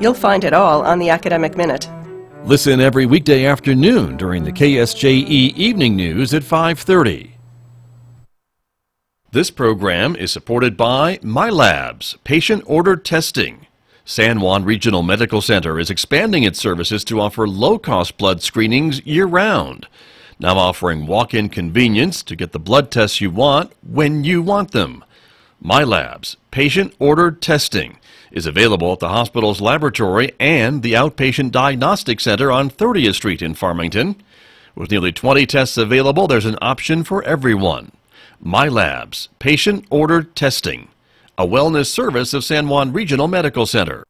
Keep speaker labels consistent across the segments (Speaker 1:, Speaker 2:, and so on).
Speaker 1: You'll find it all on the Academic Minute.
Speaker 2: Listen every weekday afternoon during the KSJE Evening News at 5:30. This program is supported by MyLabs, patient-ordered testing. San Juan Regional Medical Center is expanding its services to offer low-cost blood screenings year-round. Now offering walk-in convenience to get the blood tests you want when you want them. MyLabs, patient-ordered testing, is available at the hospital's laboratory and the Outpatient Diagnostic Center on 30th Street in Farmington. With nearly 20 tests available, there's an option for everyone. MyLabs, patient-ordered testing, a wellness service of San Juan Regional Medical Center.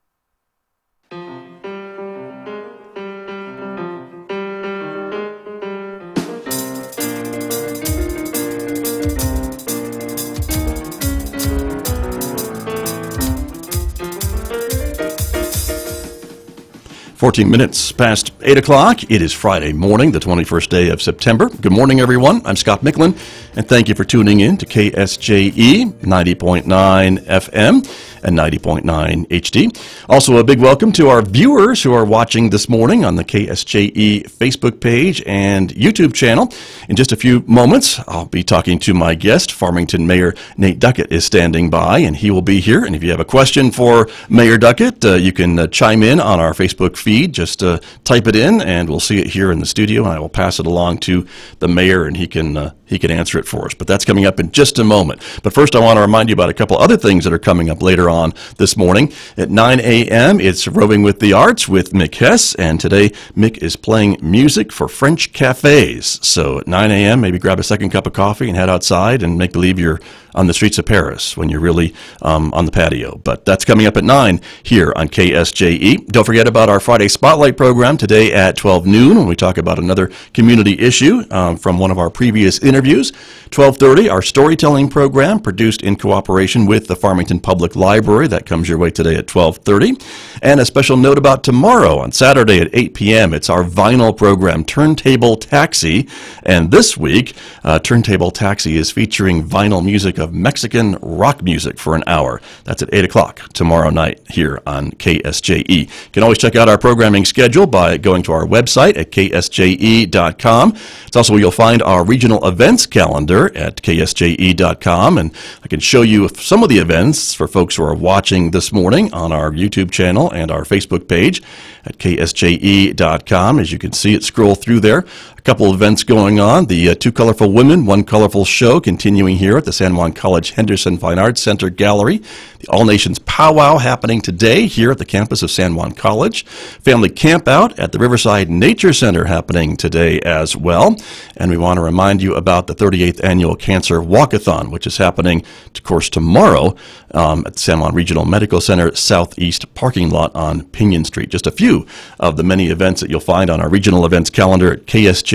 Speaker 3: Fourteen minutes past 8 o'clock. It is Friday morning, the 21st day of September. Good morning, everyone. I'm Scott Michlin, and thank you for tuning in to KSJE 90.9 FM and 90.9 HD. Also, a big welcome to our viewers who are watching this morning on the KSJE Facebook page and YouTube channel. In just a few moments, I'll be talking to my guest. Farmington Mayor Nate Duckett is standing by, and he will be here. And if you have a question for Mayor Duckett, you can chime in on our Facebook feed. Just type it in, and we'll see it here in the studio, and I will pass it along to the mayor, and he can answer it for us. But that's coming up in just a moment. But first, I want to remind you about a couple other things that are coming up later on this morning. At 9 a.m., it's Roving with the Arts with Mick Hess, and today Mick is playing music for French cafes. So at 9 a.m., maybe grab a second cup of coffee and head outside and make believe you're on the streets of Paris when you're really on the patio. But that's coming up at 9 here on KSJE. Don't forget about our Friday Spotlight program today at 12 noon when we talk about another community issue from one of our previous interviews. 12:30, our storytelling program produced in cooperation with the Farmington Public Library. That comes your way today at 12:30. And a special note about tomorrow on Saturday at 8 p.m. It's our vinyl program, Turntable Taxi. And this week, Turntable Taxi is featuring vinyl music of Mexican rock music for an hour. That's at 8 o'clock tomorrow night here on KSJE. You can always check out our programming schedule by going to our website at ksje.com. It's also where you'll find our regional events calendar at ksje.com, and I can show you some of the events for folks who are watching this morning on our YouTube channel and our Facebook page at ksje.com. As you can see it scroll through there. A couple of events going on. The Two Colorful Women, One Colorful Show continuing here at the San Juan College Henderson Fine Arts Center Gallery. The All Nations Powwow happening today here at the campus of San Juan College. Family Camp Out at the Riverside Nature Center happening today as well. And we want to remind you about the 38th Annual Cancer Walkathon, which is happening, of course, tomorrow at the San Juan Regional Medical Center Southeast parking lot on Pinion Street. Just a few of the many events that you'll find on our regional events calendar at ksje.com.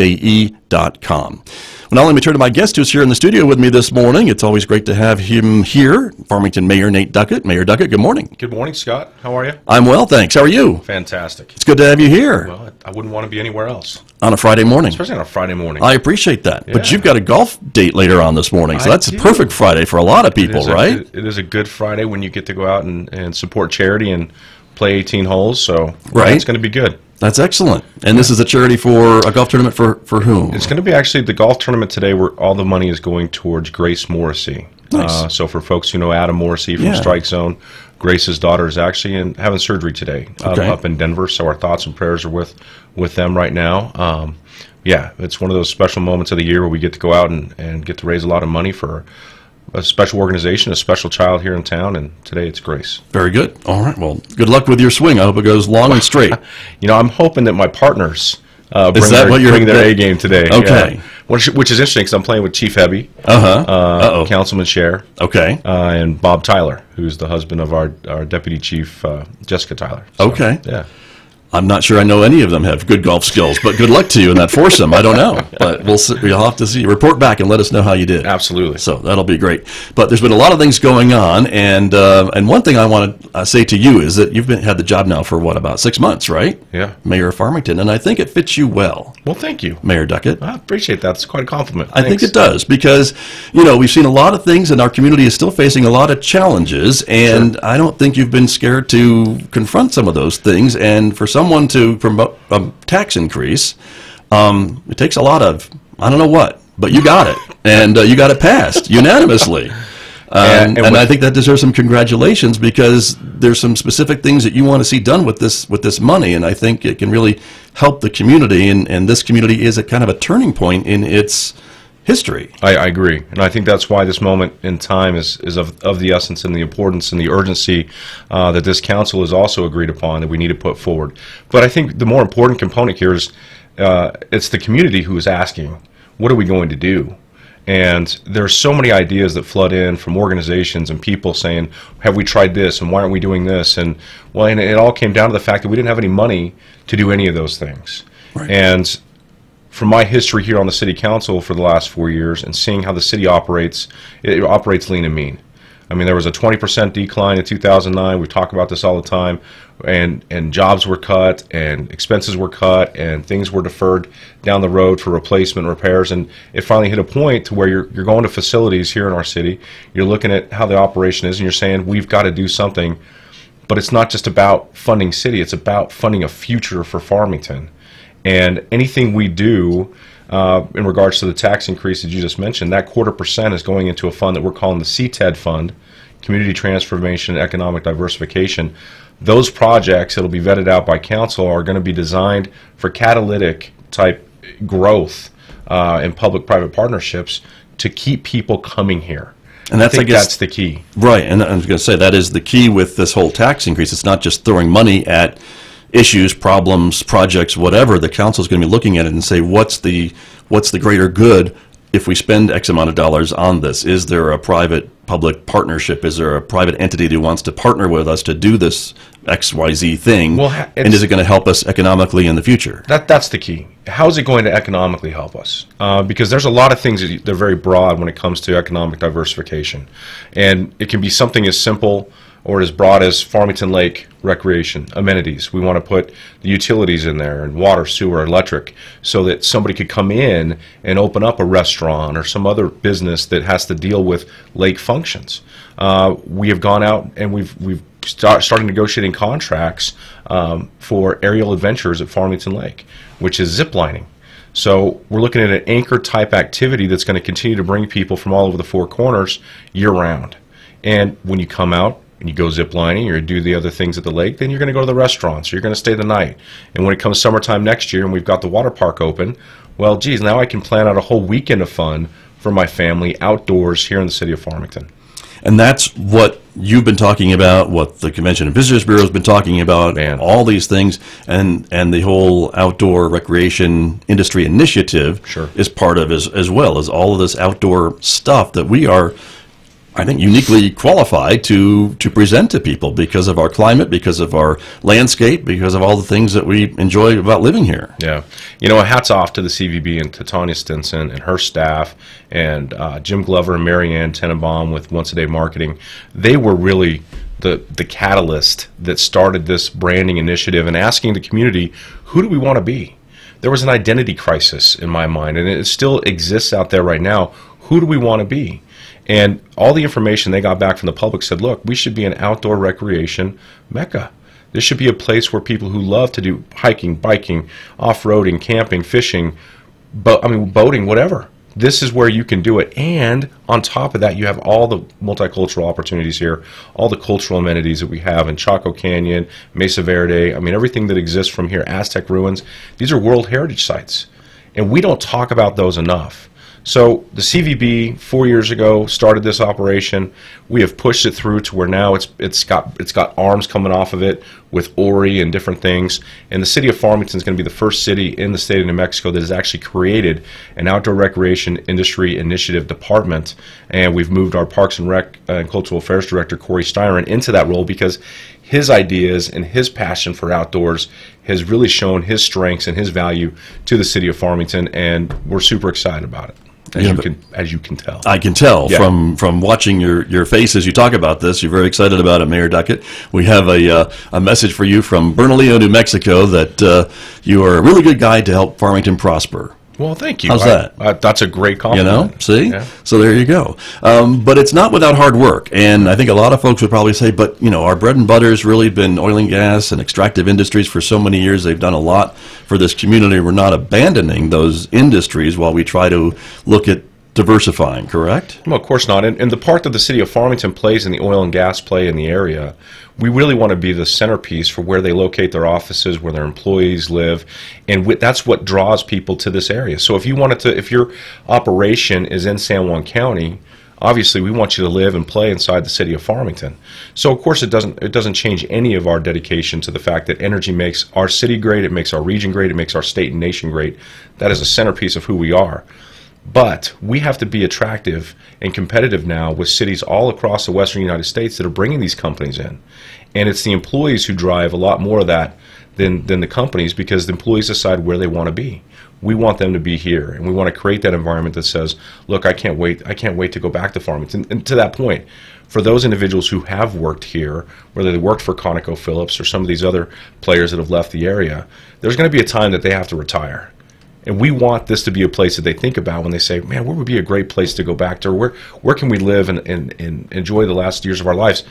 Speaker 3: Well, now let me turn to my guest who's here in the studio with me this morning. It's always great to have him here, Farmington Mayor Nate Duckett. Mayor Duckett, good morning.
Speaker 4: Good morning, Scott. How are you?
Speaker 3: I'm well, thanks. How are you?
Speaker 4: Fantastic.
Speaker 3: It's good to have you here.
Speaker 4: Well, I wouldn't want to be anywhere else.
Speaker 3: On a Friday morning.
Speaker 4: Especially on a Friday morning.
Speaker 3: I appreciate that.
Speaker 4: Yeah.
Speaker 3: But you've got a golf date later on this morning, so that's a perfect Friday for a lot of people, right?
Speaker 4: It is a good Friday when you get to go out and support charity and play 18 holes, so
Speaker 3: right.
Speaker 4: It's going to be good.
Speaker 3: That's excellent. And this is a charity for a golf tournament for whom?
Speaker 4: It's going to be actually the golf tournament today where all the money is going towards Grace Morrissey.
Speaker 3: Nice.
Speaker 4: So for folks who know Adam Morrissey from Strike Zone, Grace's daughter is actually having surgery today up in Denver, so our thoughts and prayers are with them right now. Yeah, it's one of those special moments of the year where we get to go out and get to raise a lot of money for a special organization, a special child here in town, and today it's Grace.
Speaker 3: Very good. All right. Well, good luck with your swing. I hope it goes long and straight.
Speaker 4: I'm hoping that my partners bring their A game today.
Speaker 3: Okay.
Speaker 4: Yeah. Which is interesting because I'm playing with Chief Hebby, Councilman Scher, and Bob Tyler, who's the husband of our Deputy Chief, Jessica Tyler. So,
Speaker 3: okay.
Speaker 4: Yeah.
Speaker 3: I'm not sure I know any of them have good golf skills, but good luck to you in that foursome. I don't know, but we'll have to see. Report back and let us know how you did.
Speaker 4: Absolutely.
Speaker 3: So that'll be great. But there's been a lot of things going on, and one thing I want to say to you is that you've had the job now for about 6 months, right?
Speaker 4: Yeah.
Speaker 3: Mayor of Farmington, and I think it fits you well.
Speaker 4: Well, thank you,
Speaker 3: Mayor Duckett.
Speaker 4: I appreciate that. It's quite a compliment.
Speaker 3: I think it does, because we've seen a lot of things, and our community is still facing a lot of challenges, and
Speaker 4: Sure.
Speaker 3: I don't think you've been scared to confront some of those things. And for someone to promote a tax increase, it takes a lot of, I don't know what, but you got it, and you got it passed unanimously. And I think that deserves some congratulations, because there's some specific things that you want to see done with this money, and I think it can really help the community, and this community is at kind of a turning point in its history.
Speaker 4: I agree, and I think that's why this moment in time is of the essence, and the importance and the urgency that this council has also agreed upon that we need to put forward. But I think the more important component here is it's the community who is asking, what are we going to do? And there's so many ideas that flood in from organizations and people saying, have we tried this, and why aren't we doing this? And it all came down to the fact that we didn't have any money to do any of those things. Right. And from my history here on the city council for the last 4 years, and seeing how the city operates, it operates lean and mean. I mean, there was a 20% decline in 2009. We talk about this all the time, and jobs were cut, and expenses were cut, and things were deferred down the road for replacement repairs, and it finally hit a point to where you're going to facilities here in our city, you're looking at how the operation is, and you're saying, we've got to do something. But it's not just about funding city, it's about funding a future for Farmington. And anything we do in regards to the tax increase that you just mentioned, that 0.25% is going into a fund that we're calling the CTED Fund, Community Transformation and Economic Diversification. Those projects that'll be vetted out by council are going to be designed for catalytic type growth in public-private partnerships to keep people coming here. And I guess that's the key.
Speaker 3: Right, and I was going to say that is the key with this whole tax increase. It's not just throwing money at issues, problems, projects, whatever. The council is going to be looking at it and say, what's the greater good if we spend X amount of dollars on this? Is there a private-public partnership? Is there a private entity that wants to partner with us to do this XYZ thing? Well, and is it going to help us economically in the future?
Speaker 4: That's the key. How is it going to economically help us? Because there's a lot of things that they're very broad when it comes to economic diversification. And it can be something as simple or as broad as Farmington Lake recreation, amenities. We want to put the utilities in there, and water, sewer, electric, so that somebody could come in and open up a restaurant or some other business that has to deal with lake functions. We have gone out and we've started negotiating contracts for aerial adventures at Farmington Lake, which is zip lining. So we're looking at an anchor type activity that's going to continue to bring people from all over the four corners year round. And when you come out and you go zip lining or do the other things at the lake, then you're going to go to the restaurants, or you're going to stay the night. And when it comes summertime next year and we've got the water park open, well, geez, now I can plan out a whole weekend of fun for my family outdoors here in the city of Farmington.
Speaker 3: And that's what you've been talking about, what the Convention and Visitors Bureau has been talking about, all these things, and the whole outdoor recreation industry initiative is part of as well as all of this outdoor stuff that we are, I think, uniquely qualified to present to people because of our climate, because of our landscape, because of all the things that we enjoy about living here.
Speaker 4: Yeah. You know, hats off to the CVB and to Tanya Stinson and her staff and Jim Glover and Mary Ann Tenenbaum with Once a Day Marketing. They were really the catalyst that started this branding initiative and asking the community, who do we want to be? There was an identity crisis in my mind, and it still exists out there right now. Who do we want to be? And all the information they got back from the public said, look, we should be an outdoor recreation mecca. This should be a place where people who love to do hiking, biking, off-roading, camping, fishing, boating, whatever. This is where you can do it. And on top of that, you have all the multicultural opportunities here, all the cultural amenities that we have in Chaco Canyon, Mesa Verde, everything that exists from here, Aztec ruins. These are World Heritage Sites. And we don't talk about those enough. So the CVB 4 years ago started this operation. We have pushed it through to where now it's got arms coming off of it with Ori and different things. And the city of Farmington is going to be the first city in the state of New Mexico that has actually created an outdoor recreation industry initiative department. And we've moved our Parks and Rec and Cultural Affairs Director Corey Styron into that role because his ideas and his passion for outdoors has really shown his strengths and his value to the city of Farmington, and we're super excited about it. As you can tell.
Speaker 3: I can tell from watching your face as you talk about this. You're very excited about it, Mayor Duckett. We have a message for you from Bernalillo, New Mexico, that you are a really good guy to help Farmington prosper.
Speaker 4: Well, thank you.
Speaker 3: How's that?
Speaker 4: That's a great compliment.
Speaker 3: See?
Speaker 4: Yeah.
Speaker 3: So there you go. But it's not without hard work. And I think a lot of folks would probably say, but, our bread and butter has really been oil and gas and extractive industries for so many years. They've done a lot for this community. We're not abandoning those industries while we try to look at diversifying, correct?
Speaker 4: Well, of course not. And the part that the city of Farmington plays in the oil and gas play in the area, we really want to be the centerpiece for where they locate their offices, where their employees live, and that's what draws people to this area. So if your operation is in San Juan County, obviously we want you to live and play inside the city of Farmington. So of course it doesn't change any of our dedication to the fact that energy makes our city great, it makes our region great, it makes our state and nation great. That is a centerpiece of who we are. But we have to be attractive and competitive now with cities all across the western United States that are bringing these companies in. And it's the employees who drive a lot more of that than the companies, because the employees decide where they want to be. We want them to be here, and we want to create that environment that says, look, I can't wait to go back to Farmington. And to that point, for those individuals who have worked here, whether they worked for ConocoPhillips or some of these other players that have left the area, there's going to be a time that they have to retire. And we want this to be a place that they think about when they say, man, where would be a great place to go back to? Where can we live and enjoy the last years of our lives?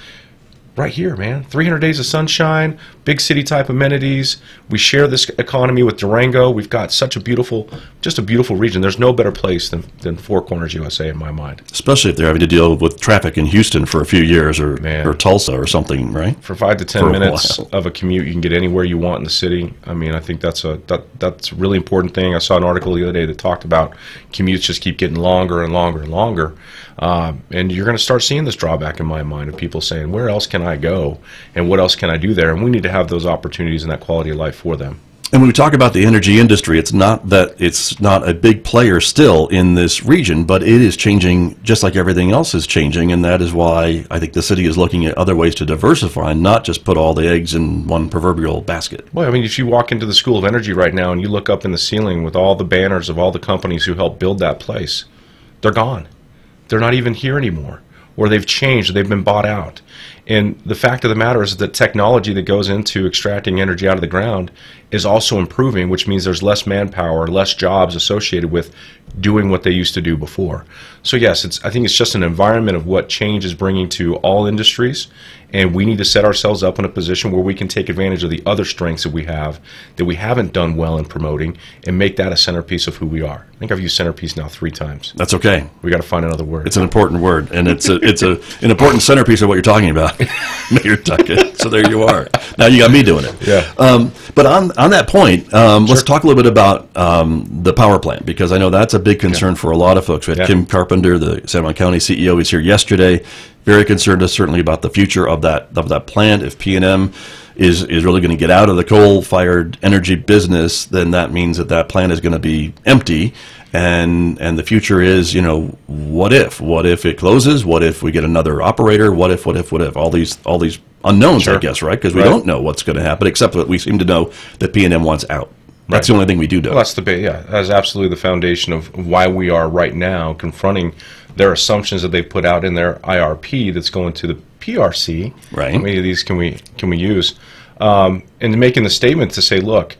Speaker 4: Right here, man. 300 days of sunshine, big city type amenities. We share this economy with Durango. We've got such a beautiful region. There's no better place than Four Corners, USA in my mind.
Speaker 3: Especially if they're having to deal with traffic in Houston for a few years, or Tulsa or something, right?
Speaker 4: For 5 to 10 minutes of a commute, you can get anywhere you want in the city. I mean, I think that's a really important thing. I saw an article the other day that talked about commutes just keep getting longer and longer and longer. And you're going to start seeing this drawback in my mind of people saying, where else can I go and what else can I do there? And we need to have those opportunities and that quality of life for them.
Speaker 3: And when we talk about the energy industry, it's not that it's not a big player still in this region, but it is changing just like everything else is changing, and that is why I think the city is looking at other ways to diversify and not just put all the eggs in one proverbial basket.
Speaker 4: Well, I mean, if you walk into the School of Energy right now and you look up in the ceiling with all the banners of all the companies who helped build that place, they're gone. They're not even here anymore, or they've changed, they've been bought out. And the fact of the matter is that technology that goes into extracting energy out of the ground is also improving, which means there's less manpower, less jobs associated with doing what they used to do before. So yes, I think it's just an environment of what change is bringing to all industries, and we need to set ourselves up in a position where we can take advantage of the other strengths that we have that we haven't done well in promoting, and make that a centerpiece of who we are. I think I've used centerpiece now 3 times.
Speaker 3: That's okay.
Speaker 4: We got to find another word.
Speaker 3: It's an important word, and it's an important centerpiece of what you're talking about, Mayor Duckett. So there you are. Now you got me doing it.
Speaker 4: Yeah.
Speaker 3: But on that point, let's talk a little bit about the power plant, because I know that's a big concern for a lot of folks. We had Kim Carpenter, the San Juan County CEO, was here yesterday. Very concerned, certainly, about the future of that plant. If P&M is really going to get out of the coal-fired energy business, then that means that plant is going to be empty. And the future is, what if? What if it closes? What if we get another operator? What if? All these unknowns, I guess, right? Because we don't know what's going to happen, except that we seem to know that P&M wants out. That's the only thing we do know.
Speaker 4: Well, that's absolutely the foundation of why we are right now confronting their assumptions that they put out in their IRP that's going to the PRC.
Speaker 3: Right.
Speaker 4: How many of these can we use? And making the statement to say, look,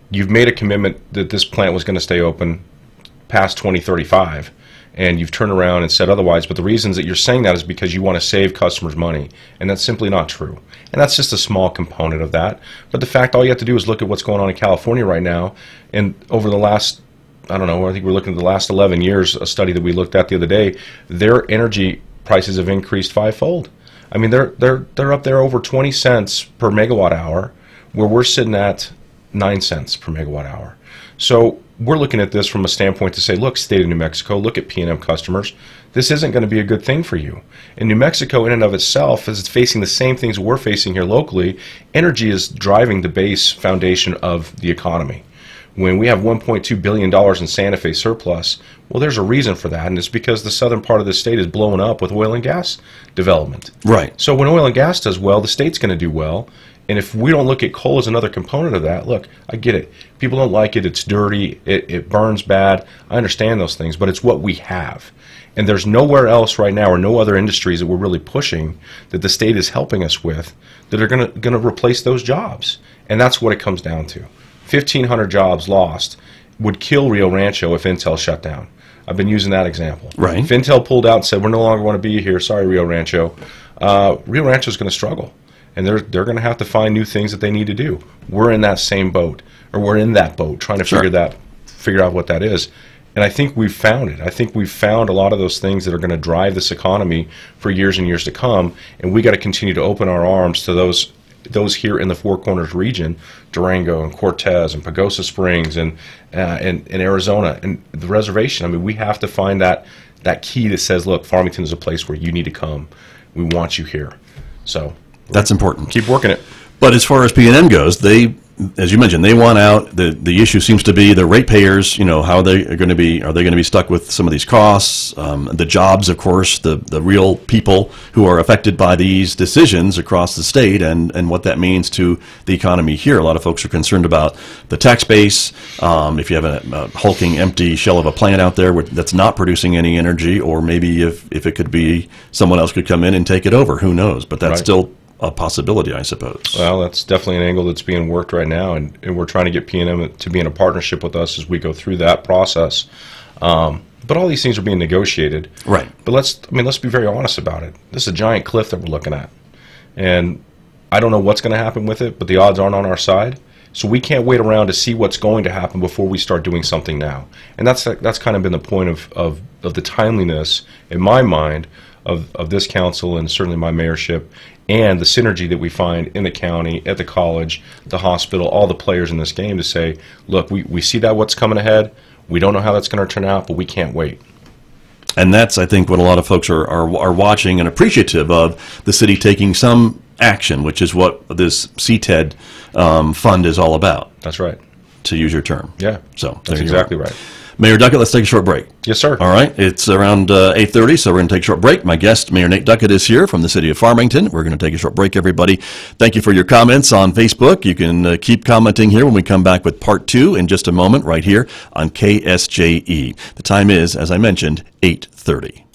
Speaker 4: you've made a commitment that this plant was going to stay open past 2035, and you've turned around and said otherwise, but the reasons that you're saying that is because you want to save customers money, and that's simply not true. And that's just a small component of that. But the fact, all you have to do is look at what's going on in California right now, and over the last, I don't know, I think we're looking at the last 11 years, a study that we looked at the other day, their energy prices have increased 5-fold. I mean, they're up there over 20 cents per megawatt hour, where we're sitting at 9 cents per megawatt hour. So we're looking at this from a standpoint to say, look, state of New Mexico, look at P&M customers. This isn't going to be a good thing for you. And New Mexico, in and of itself, is facing the same things we're facing here locally. Energy is driving the base foundation of the economy. When we have $1.2 billion in Santa Fe surplus, Well, there's a reason for that, and it's because the southern part of the state is blowing up with oil and gas development.
Speaker 3: Right.
Speaker 4: So when oil and gas does well, the state's going to do well. And if we don't look at coal as another component of that, look, I get it. People don't like it. It's dirty. It burns bad. I understand those things, but it's what we have. And there's nowhere else right now, or no other industries that we're really pushing that the state is helping us with that are going to replace those jobs. And that's what it comes down to. 1,500 jobs lost would kill Rio Rancho if Intel shut down. I've been using that example.
Speaker 3: Right.
Speaker 4: If Intel pulled out and said, we're no longer going to be here, sorry, Rio Rancho, Rio Rancho is going to struggle. And they're going to have to find new things that they need to do. We're in that same boat, or we're in that boat trying to figure out what that is. And I think we've found it. I think we've found a lot of those things that are going to drive this economy for years and years to come. And we got to continue to open our arms to those here in the Four Corners region, Durango and Cortez and Pagosa Springs and Arizona and the reservation. I mean, we have to find that key that says, look, Farmington is a place where you need to come. We want you here. So
Speaker 3: that's important.
Speaker 4: Keep working it.
Speaker 3: But as far as P&M goes, they, as you mentioned, they want out. The issue seems to be the ratepayers. You know, how they are going to be. Are they going to be stuck with some of these costs? The jobs, of course, the real people who are affected by these decisions across the state, and what that means to the economy here. A lot of folks are concerned about the tax base. If you have a hulking, empty shell of a plant out there that's not producing any energy, or maybe if it could be someone else could come in and take it over. Who knows? But that's still a possibility, I suppose.
Speaker 4: Well, that's definitely an angle that's being worked right now, and we're trying to get P&M to be in a partnership with us as we go through that process. But all these things are being negotiated. Right. But let's be very honest about it. This is a giant cliff that we're looking at, and I don't know what's going to happen with it, but the odds aren't on our side. So we can't wait around to see what's going to happen before we start doing something now. And that's kind of been the point of the timeliness, in my mind, of this council and certainly my mayorship, and the synergy that we find in the county, at the college, the hospital, all the players in this game to say, look, we see that what's coming ahead. We don't know how that's going to turn out, but we can't wait.
Speaker 3: And that's, I think, what a lot of folks are watching and appreciative of, the city taking some action, which is what this CTED fund is all about.
Speaker 4: That's right.
Speaker 3: To use your term.
Speaker 4: Yeah.
Speaker 3: So
Speaker 4: that's exactly right.
Speaker 3: Mayor Duckett, let's take a short break.
Speaker 4: Yes, sir.
Speaker 3: All right. It's around 8:30, so we're going to take a short break. My guest, Mayor Nate Duckett, is here from the city of Farmington. We're going to take a short break, everybody. Thank you for your comments on Facebook. You can keep commenting here when we come back with part 2 in just a moment, right here on KSJE. The time is, as I mentioned, 8:30.